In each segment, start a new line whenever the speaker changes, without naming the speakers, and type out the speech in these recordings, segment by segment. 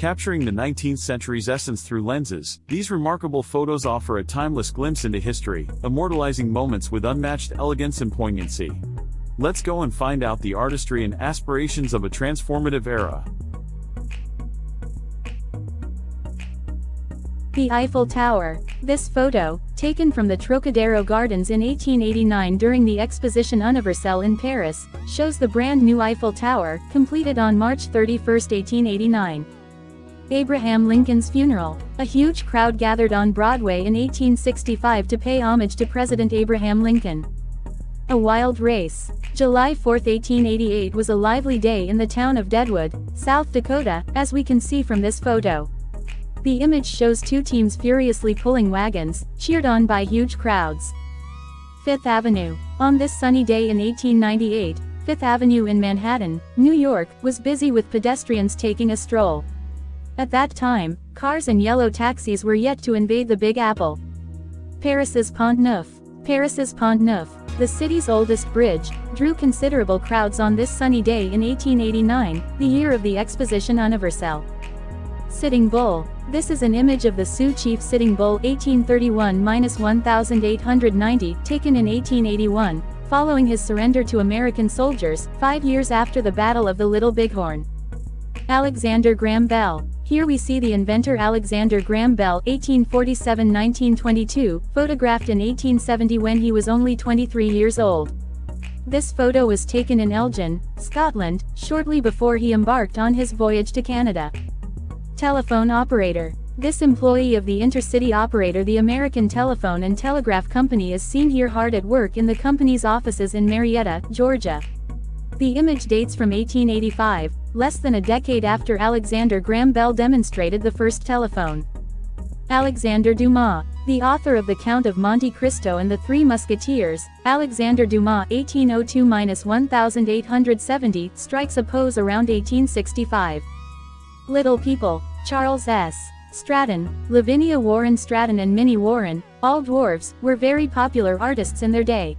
Capturing the 19th century's essence through lenses, these remarkable photos offer a timeless glimpse into history, immortalizing moments with unmatched elegance and poignancy. Let's go and find out the artistry and aspirations of a transformative era.
The Eiffel Tower. This photo, taken from the Trocadero Gardens in 1889 during the Exposition Universelle in Paris, shows the brand new Eiffel Tower, completed on March 31, 1889. Abraham Lincoln's funeral. A huge crowd gathered on Broadway in 1865 to pay homage to President Abraham Lincoln. A wild race. July 4, 1888 was a lively day in the town of Deadwood, South Dakota, as we can see from this photo. The image shows two teams furiously pulling wagons, cheered on by huge crowds. Fifth Avenue. On this sunny day in 1898, Fifth Avenue in Manhattan, New York, was busy with pedestrians taking a stroll. At that time, cars and yellow taxis were yet to invade the Big Apple. Paris's Pont Neuf. Paris's Pont Neuf, the city's oldest bridge, drew considerable crowds on this sunny day in 1889, the year of the Exposition Universelle. Sitting Bull. This is an image of the Sioux chief Sitting Bull 1831–1890, taken in 1881, following his surrender to American soldiers, 5 years after the Battle of the Little Bighorn. Alexander Graham Bell. Here we see the inventor Alexander Graham Bell 1847–1922, photographed in 1870 when he was only 23 years old. This photo was taken in Elgin, Scotland, shortly before he embarked on his voyage to Canada. Telephone operator. This employee of the intercity operator the American Telephone and Telegraph Company is seen here hard at work in the company's offices in Marietta, Georgia. The image dates from 1885, less than a decade after Alexander Graham Bell demonstrated the first telephone. Alexandre Dumas. The author of The Count of Monte Cristo and the Three Musketeers, Alexandre Dumas 1802–1870, strikes a pose around 1865. Little People. Charles S. Stratton, Lavinia Warren Stratton and Minnie Warren, all dwarfs, were very popular artists in their day.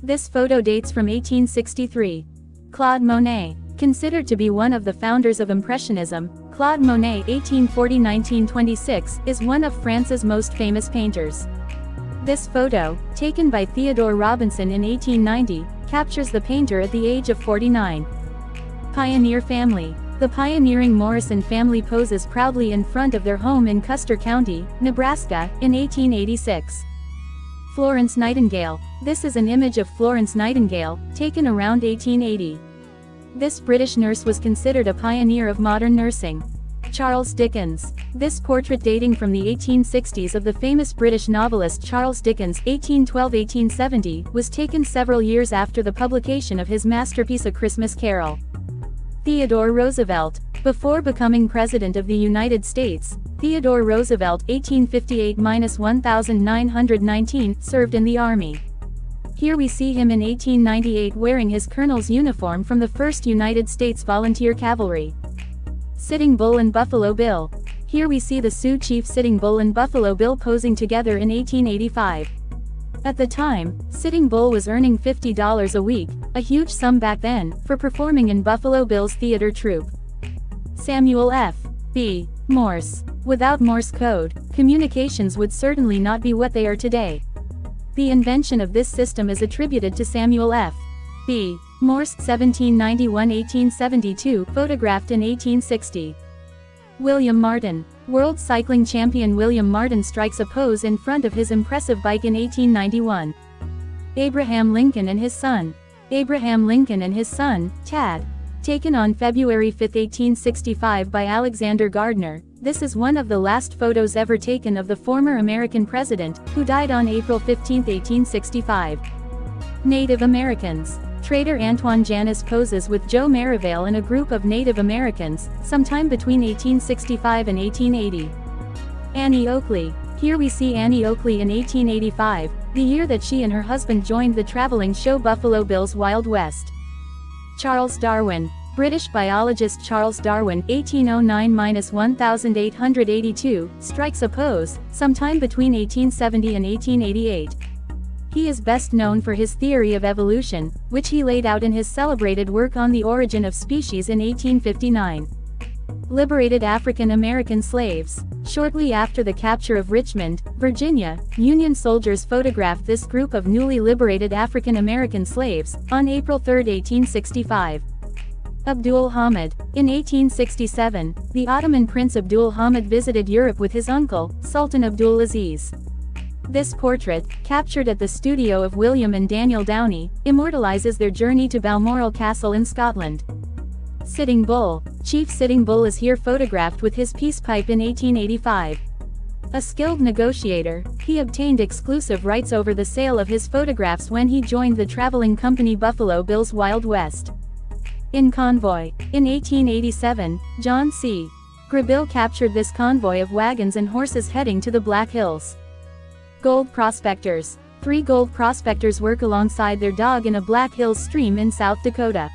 This photo dates from 1863. Claude Monet. Considered to be one of the founders of Impressionism, Claude Monet 1840–1926 is one of France's most famous painters. This photo, taken by Theodore Robinson in 1890, captures the painter at the age of 49. Pioneer Family. The pioneering Morrison family poses proudly in front of their home in Custer County, Nebraska, in 1886. Florence Nightingale. This is an image of Florence Nightingale, taken around 1880. This British nurse was considered a pioneer of modern nursing. Charles Dickens. This portrait dating from the 1860s of the famous British novelist Charles Dickens (1812–1870) was taken several years after the publication of his masterpiece A Christmas Carol. Theodore Roosevelt. Before becoming President of the United States, Theodore Roosevelt 1858–1919 served in the Army. Here we see him in 1898 wearing his colonel's uniform from the 1st United States Volunteer Cavalry. Sitting Bull and Buffalo Bill. Here we see the Sioux chief Sitting Bull and Buffalo Bill posing together in 1885. At the time, Sitting Bull was earning $50 a week, a huge sum back then, for performing in Buffalo Bill's theater troupe. Samuel F. B. Morse. Without Morse code, communications would certainly not be what they are today. The invention of this system is attributed to Samuel F. B. Morse 1791–1872, photographed in 1860. William Martin. World cycling champion William Martin strikes a pose in front of his impressive bike in 1891. Abraham Lincoln and his son. Abraham Lincoln and his son, Tad. Taken on February 5, 1865 by Alexander Gardner, this is one of the last photos ever taken of the former American president, who died on April 15, 1865. Native Americans. Trader Antoine Janus poses with Joe Merivale and a group of Native Americans, sometime between 1865 and 1880. Annie Oakley. Here we see Annie Oakley in 1885, the year that she and her husband joined the traveling show Buffalo Bill's Wild West. Charles Darwin. British biologist Charles Darwin 1809–1882, strikes a pose, sometime between 1870 and 1888. He is best known for his theory of evolution, which he laid out in his celebrated work on the origin of species in 1859. Liberated African American slaves. Shortly after the capture of Richmond, Virginia, Union soldiers photographed this group of newly liberated African American slaves, on April 3, 1865. Abdul Hamid. In 1867, the Ottoman Prince Abdul Hamid visited Europe with his uncle, Sultan Abdul Aziz. This portrait, captured at the studio of William and Daniel Downey, immortalizes their journey to Balmoral Castle in Scotland. Sitting Bull. Chief Sitting Bull is here photographed with his peace pipe in 1885. A skilled negotiator, he obtained exclusive rights over the sale of his photographs when he joined the traveling company Buffalo Bill's Wild West. In Convoy. In 1887, John C. Grabille captured this convoy of wagons and horses heading to the Black Hills. Gold prospectors. 3 gold prospectors work alongside their dog in a Black Hills stream in South Dakota.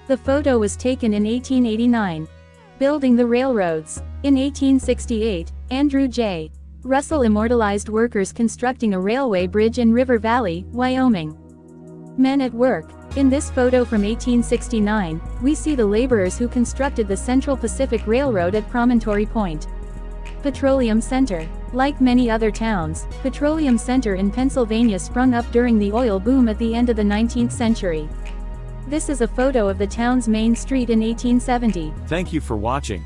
The photo was taken in 1889. Building the railroads. In 1868, Andrew J. Russell immortalized workers constructing a railway bridge in River Valley, Wyoming. Men at work. In this photo from 1869, we see the laborers who constructed the Central Pacific Railroad at Promontory Point. Petroleum Center. Like many other towns, Petroleum Center in Pennsylvania sprung up during the oil boom at the end of the 19th century. This is a photo of the town's main street in 1870.
Thank you for watching.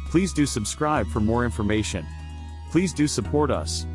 Please do subscribe for more information. Please do support us.